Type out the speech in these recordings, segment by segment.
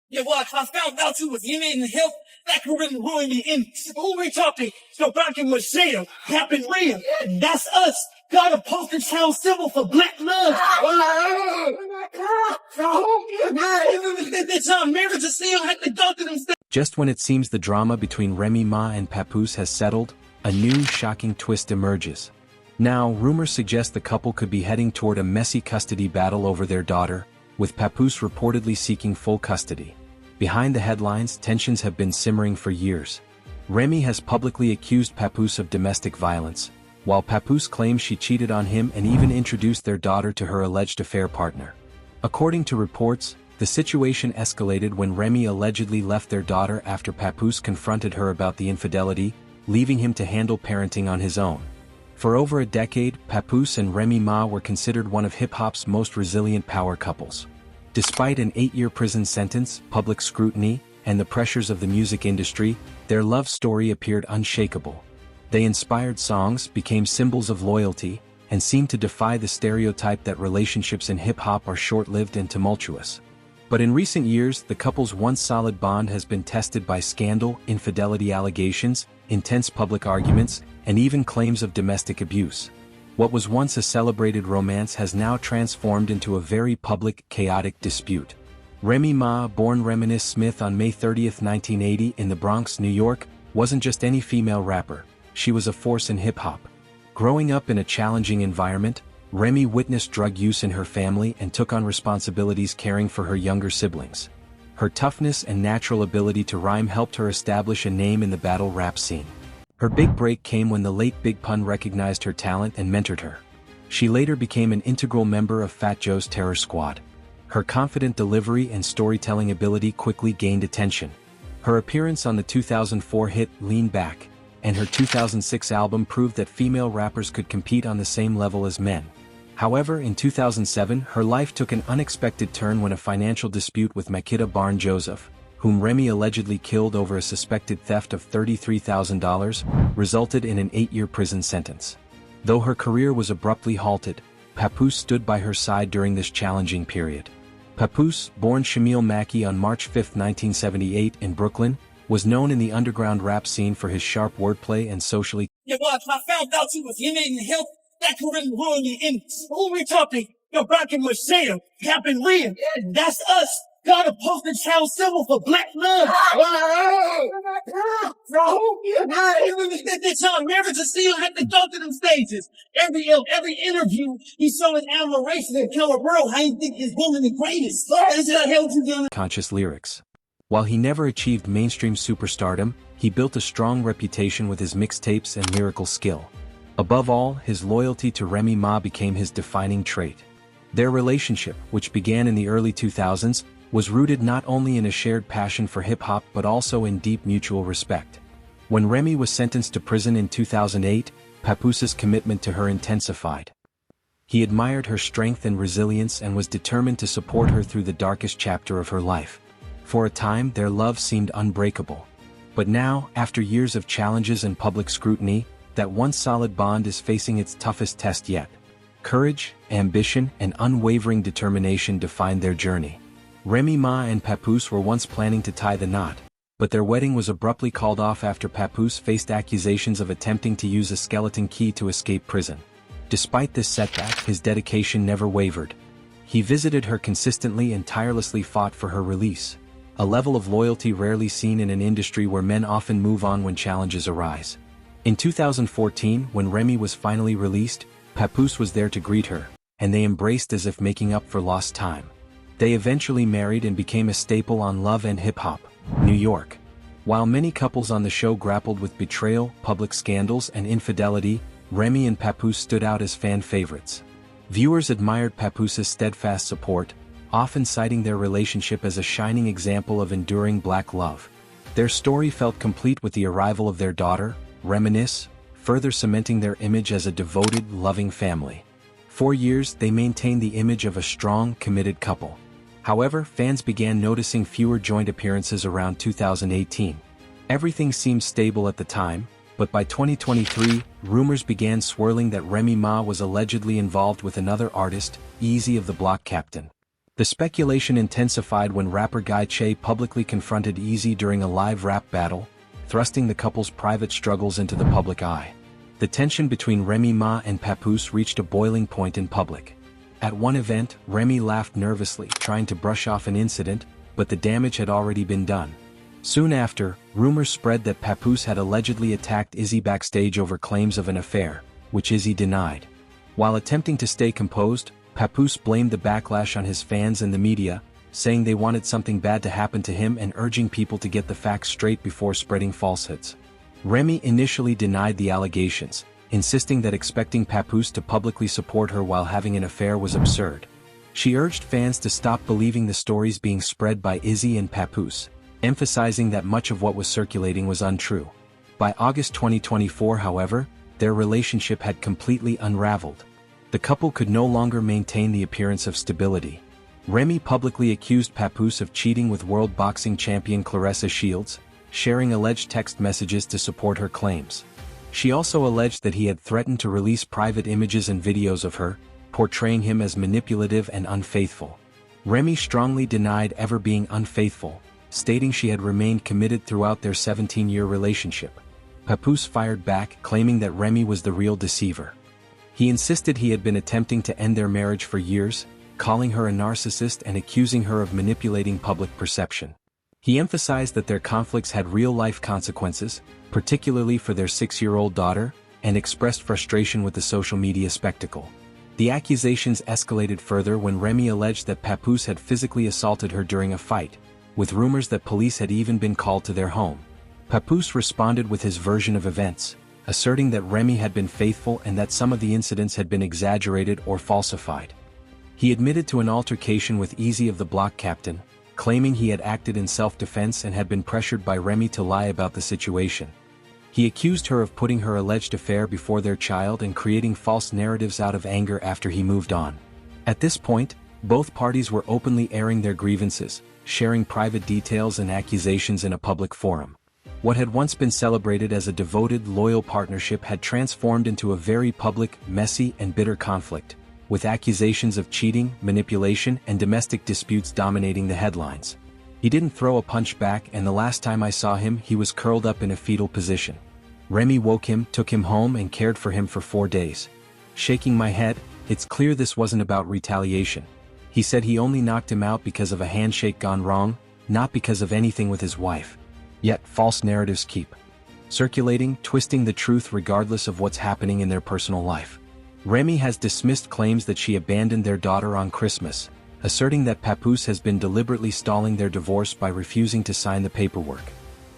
Yeah, well, I found out you was in help. That could really ruin me. And who we talking? So back in Michelle, Captain Remy. That's us. Got a postage town symbol for black love. It's our marriage to see had to go through them steps. Just when it seems the drama between Remy Ma and Papoose has settled, a new shocking twist emerges. Now, rumors suggest the couple could be heading toward a messy custody battle over their daughter, with Papoose reportedly seeking full custody. Behind the headlines, tensions have been simmering for years. Remy has publicly accused Papoose of domestic violence, while Papoose claims she cheated on him and even introduced their daughter to her alleged affair partner. According to reports, the situation escalated when Remy allegedly left their daughter after Papoose confronted her about the infidelity, leaving him to handle parenting on his own. For over a decade, Papoose and Remy Ma were considered one of hip-hop's most resilient power couples. Despite an 8-year prison sentence, public scrutiny, and the pressures of the music industry, their love story appeared unshakable. They inspired songs, became symbols of loyalty, and seemed to defy the stereotype that relationships in hip-hop are short-lived and tumultuous. But in recent years, the couple's once solid bond has been tested by scandal, infidelity allegations, intense public arguments, and even claims of domestic abuse. What was once a celebrated romance has now transformed into a very public, chaotic dispute. Remy Ma, born Reminisce Smith on May 30, 1980 in the Bronx, New York, wasn't just any female rapper, she was a force in hip-hop. Growing up in a challenging environment, Remy witnessed drug use in her family and took on responsibilities caring for her younger siblings. Her toughness and natural ability to rhyme helped her establish a name in the battle rap scene. Her big break came when the late Big Pun recognized her talent and mentored her. She later became an integral member of Fat Joe's Terror Squad. Her confident delivery and storytelling ability quickly gained attention. Her appearance on the 2004 hit Lean Back and her 2006 album proved that female rappers could compete on the same level as men. However, in 2007, her life took an unexpected turn when a financial dispute with Makita Barn Joseph, whom Remy allegedly killed over a suspected theft of $33,000, resulted in an 8-year prison sentence. Though her career was abruptly halted, Papoose stood by her side during this challenging period. Papoose, born Shamil Mackey on March 5, 1978 in Brooklyn, was known in the underground rap scene for his sharp wordplay and socially. Yeah, well, I found out you was in help. That could really ruin me. And who we talking? You're back in Michelle, Captain Remy. That's us. Got a postage town symbol for black love. It's our marriage to see you had to go through them stages. Every interview, he showing admiration and tell a world how you think his woman the greatest. This is how hell you doing. Conscious lyrics. While he never achieved mainstream superstardom, he built a strong reputation with his mixtapes and lyrical skill. Above all, his loyalty to Remy Ma became his defining trait. Their relationship, which began in the early 2000s, was rooted not only in a shared passion for hip-hop but also in deep mutual respect. When Remy was sentenced to prison in 2008, Papoose's commitment to her intensified. He admired her strength and resilience and was determined to support her through the darkest chapter of her life. For a time, their love seemed unbreakable. But now, after years of challenges and public scrutiny, that once solid bond is facing its toughest test yet. Courage, ambition, and unwavering determination defined their journey. Remy Ma and Papoose were once planning to tie the knot, but their wedding was abruptly called off after Papoose faced accusations of attempting to use a skeleton key to escape prison. Despite this setback, his dedication never wavered. He visited her consistently and tirelessly fought for her release, a level of loyalty rarely seen in an industry where men often move on when challenges arise. In 2014, when Remy was finally released, Papoose was there to greet her, and they embraced as if making up for lost time. They eventually married and became a staple on Love and Hip Hop, New York. While many couples on the show grappled with betrayal, public scandals, and infidelity, Remy and Papoose stood out as fan favorites. Viewers admired Papoose's steadfast support, often citing their relationship as a shining example of enduring black love. Their story felt complete with the arrival of their daughter, Reminisce, further cementing their image as a devoted, loving family. For years, they maintained the image of a strong, committed couple. However, fans began noticing fewer joint appearances around 2018. Everything seemed stable at the time, but by 2023, rumors began swirling that Remy Ma was allegedly involved with another artist, Easy of the Block Captain. The speculation intensified when rapper Guy Che publicly confronted Easy during a live rap battle, thrusting the couple's private struggles into the public eye. The tension between Remy Ma and Papoose reached a boiling point in public. At one event, Remy laughed nervously, trying to brush off an incident, but the damage had already been done. Soon after, rumors spread that Papoose had allegedly attacked Izzy backstage over claims of an affair, which Izzy denied. While attempting to stay composed, Papoose blamed the backlash on his fans and the media, saying they wanted something bad to happen to him and urging people to get the facts straight before spreading falsehoods. Remy initially denied the allegations, insisting that expecting Papoose to publicly support her while having an affair was absurd. She urged fans to stop believing the stories being spread by Izzy and Papoose, emphasizing that much of what was circulating was untrue. By August 2024, however, their relationship had completely unraveled. The couple could no longer maintain the appearance of stability. Remy publicly accused Papoose of cheating with world boxing champion Claressa Shields, sharing alleged text messages to support her claims. She also alleged that he had threatened to release private images and videos of her, portraying him as manipulative and unfaithful. Remy strongly denied ever being unfaithful, stating she had remained committed throughout their 17-year relationship. Papoose fired back, claiming that Remy was the real deceiver. He insisted he had been attempting to end their marriage for years, calling her a narcissist and accusing her of manipulating public perception. He emphasized that their conflicts had real-life consequences, particularly for their 6-year-old daughter, and expressed frustration with the social media spectacle. The accusations escalated further when Remy alleged that Papoose had physically assaulted her during a fight, with rumors that police had even been called to their home. Papoose responded with his version of events, asserting that Remy had been faithful and that some of the incidents had been exaggerated or falsified. He admitted to an altercation with Easy of the Block captain, claiming he had acted in self-defense and had been pressured by Remy to lie about the situation. He accused her of putting her alleged affair before their child and creating false narratives out of anger after he moved on. At this point, both parties were openly airing their grievances, sharing private details and accusations in a public forum. What had once been celebrated as a devoted, loyal partnership had transformed into a very public, messy, and bitter conflict, with accusations of cheating, manipulation, and domestic disputes dominating the headlines. He didn't throw a punch back, and the last time I saw him he was curled up in a fetal position. Remy woke him, took him home and cared for him for 4 days. Shaking my head, it's clear this wasn't about retaliation. He said he only knocked him out because of a handshake gone wrong, not because of anything with his wife. Yet false narratives keep circulating, twisting the truth regardless of what's happening in their personal life. Remy has dismissed claims that she abandoned their daughter on Christmas, asserting that Papoose has been deliberately stalling their divorce by refusing to sign the paperwork.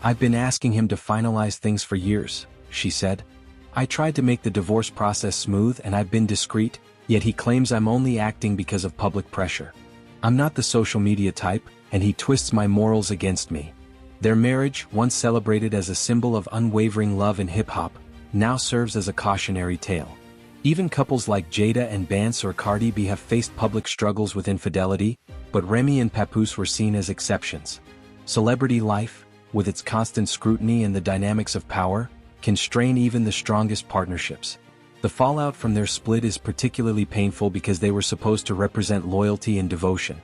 "I've been asking him to finalize things for years," she said. "I tried to make the divorce process smooth and I've been discreet, yet he claims I'm only acting because of public pressure. I'm not the social media type, and he twists my morals against me." Their marriage, once celebrated as a symbol of unwavering love in hip-hop, now serves as a cautionary tale. Even couples like Jada and Bance or Cardi B have faced public struggles with infidelity, but Remy and Papoose were seen as exceptions. Celebrity life, with its constant scrutiny and the dynamics of power, can strain even the strongest partnerships. The fallout from their split is particularly painful because they were supposed to represent loyalty and devotion.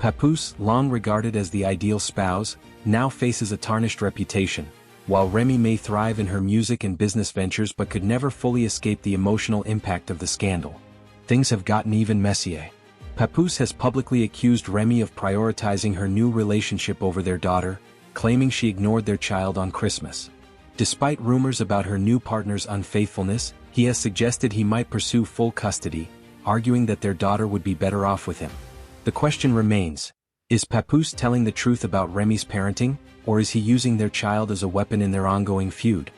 Papoose, long regarded as the ideal spouse, now faces a tarnished reputation, while Remy may thrive in her music and business ventures but could never fully escape the emotional impact of the scandal. Things have gotten even messier. Papoose has publicly accused Remy of prioritizing her new relationship over their daughter, claiming she ignored their child on Christmas. Despite rumors about her new partner's unfaithfulness, he has suggested he might pursue full custody, arguing that their daughter would be better off with him. The question remains, is Papoose telling the truth about Remy's parenting, or is he using their child as a weapon in their ongoing feud?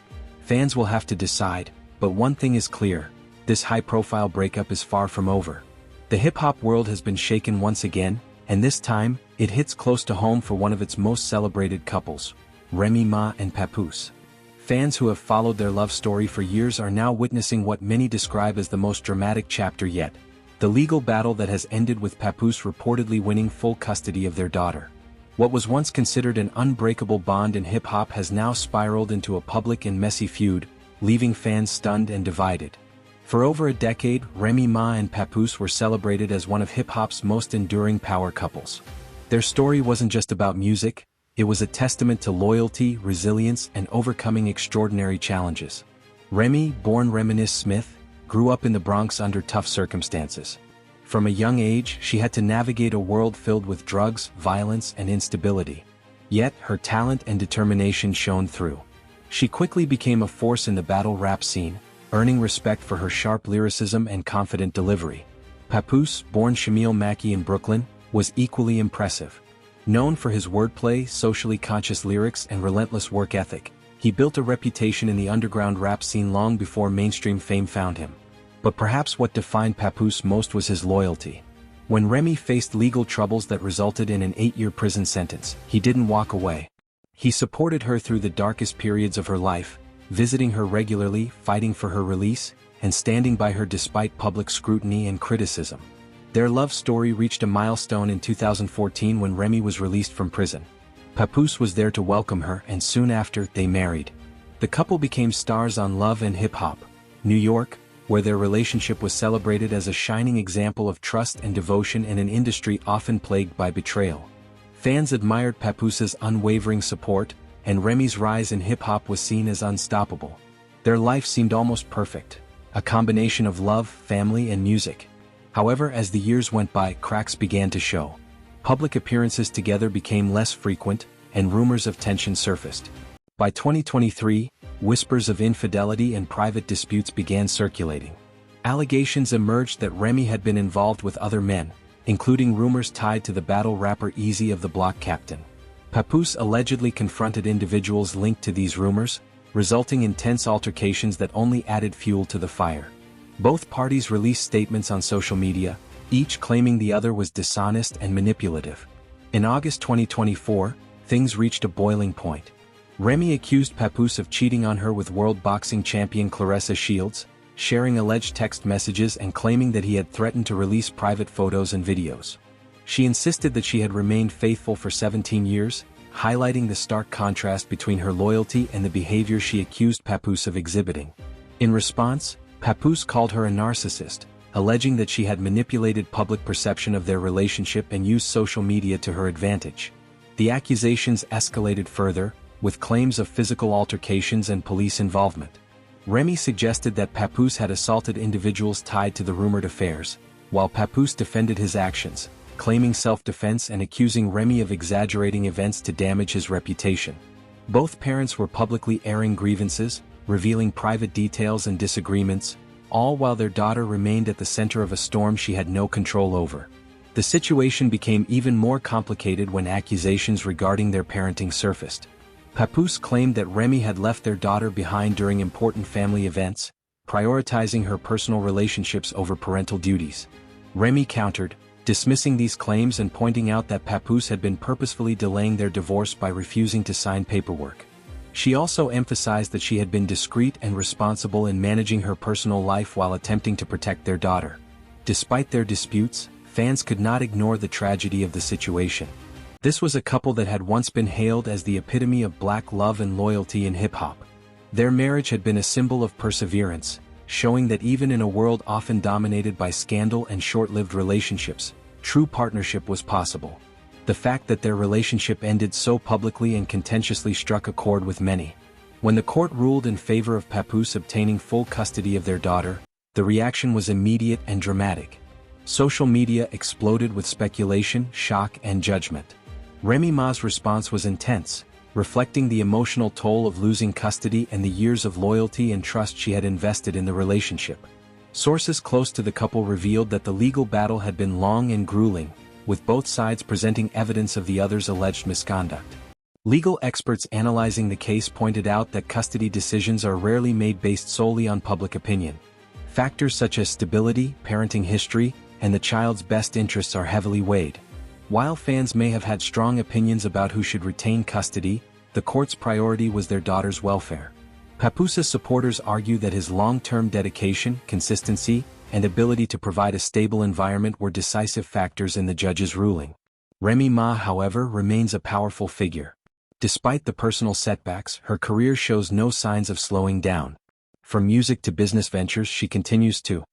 Fans will have to decide, but one thing is clear, this high-profile breakup is far from over. The hip-hop world has been shaken once again, and this time, it hits close to home for one of its most celebrated couples, Remy Ma and Papoose. Fans who have followed their love story for years are now witnessing what many describe as the most dramatic chapter yet, the legal battle that has ended with Papoose reportedly winning full custody of their daughter. What was once considered an unbreakable bond in hip-hop has now spiraled into a public and messy feud, leaving fans stunned and divided. For over a decade, Remy Ma and Papoose were celebrated as one of hip-hop's most enduring power couples. Their story wasn't just about music, it was a testament to loyalty, resilience, and overcoming extraordinary challenges. Remy, born Reminisce Smith, grew up in the Bronx under tough circumstances. From a young age, she had to navigate a world filled with drugs, violence, and instability. Yet, her talent and determination shone through. She quickly became a force in the battle rap scene, earning respect for her sharp lyricism and confident delivery. Papoose, born Shamil Mackey in Brooklyn, was equally impressive. Known for his wordplay, socially conscious lyrics, and relentless work ethic, he built a reputation in the underground rap scene long before mainstream fame found him. But perhaps what defined Papoose most was his loyalty. When Remy faced legal troubles that resulted in an 8-year prison sentence, he didn't walk away. He supported her through the darkest periods of her life, visiting her regularly, fighting for her release, and standing by her despite public scrutiny and criticism. Their love story reached a milestone in 2014 when Remy was released from prison. Papoose was there to welcome her, and soon after, they married. The couple became stars on Love and Hip Hop, New York, where their relationship was celebrated as a shining example of trust and devotion in an industry often plagued by betrayal. Fans admired Papoose's unwavering support, and Remy's rise in hip-hop was seen as unstoppable. Their life seemed almost perfect, a combination of love, family, and music. However, as the years went by, cracks began to show. Public appearances together became less frequent, and rumors of tension surfaced. By 2023, whispers of infidelity and private disputes began circulating. Allegations emerged that Remy had been involved with other men, including rumors tied to the battle rapper Eazy of the Block Captain. Papoose allegedly confronted individuals linked to these rumors, resulting in tense altercations that only added fuel to the fire. Both parties released statements on social media, each claiming the other was dishonest and manipulative. In August 2024, things reached a boiling point. Remy accused Papoose of cheating on her with world boxing champion Claressa Shields, sharing alleged text messages and claiming that he had threatened to release private photos and videos. She insisted that she had remained faithful for 17 years, highlighting the stark contrast between her loyalty and the behavior she accused Papoose of exhibiting. In response, Papoose called her a narcissist, alleging that she had manipulated public perception of their relationship and used social media to her advantage. The accusations escalated further, with claims of physical altercations and police involvement. Remy suggested that Papoose had assaulted individuals tied to the rumored affairs, while Papoose defended his actions, claiming self-defense and accusing Remy of exaggerating events to damage his reputation. Both parents were publicly airing grievances, revealing private details and disagreements, all while their daughter remained at the center of a storm she had no control over. The situation became even more complicated when accusations regarding their parenting surfaced. Papoose claimed that Remy had left their daughter behind during important family events, prioritizing her personal relationships over parental duties. Remy countered, dismissing these claims and pointing out that Papoose had been purposefully delaying their divorce by refusing to sign paperwork. She also emphasized that she had been discreet and responsible in managing her personal life while attempting to protect their daughter. Despite their disputes, fans could not ignore the tragedy of the situation. This was a couple that had once been hailed as the epitome of black love and loyalty in hip-hop. Their marriage had been a symbol of perseverance, showing that even in a world often dominated by scandal and short-lived relationships, true partnership was possible. The fact that their relationship ended so publicly and contentiously struck a chord with many. When the court ruled in favor of Papoose obtaining full custody of their daughter, the reaction was immediate and dramatic. Social media exploded with speculation, shock, and judgment. Remy Ma's response was intense, reflecting the emotional toll of losing custody and the years of loyalty and trust she had invested in the relationship. Sources close to the couple revealed that the legal battle had been long and grueling, with both sides presenting evidence of the other's alleged misconduct. Legal experts analyzing the case pointed out that custody decisions are rarely made based solely on public opinion. Factors such as stability, parenting history, and the child's best interests are heavily weighed. While fans may have had strong opinions about who should retain custody, the court's priority was their daughter's welfare. Papoose's supporters argue that his long-term dedication, consistency, and ability to provide a stable environment were decisive factors in the judge's ruling. Remy Ma, however, remains a powerful figure. Despite the personal setbacks, her career shows no signs of slowing down. From music to business ventures, she continues to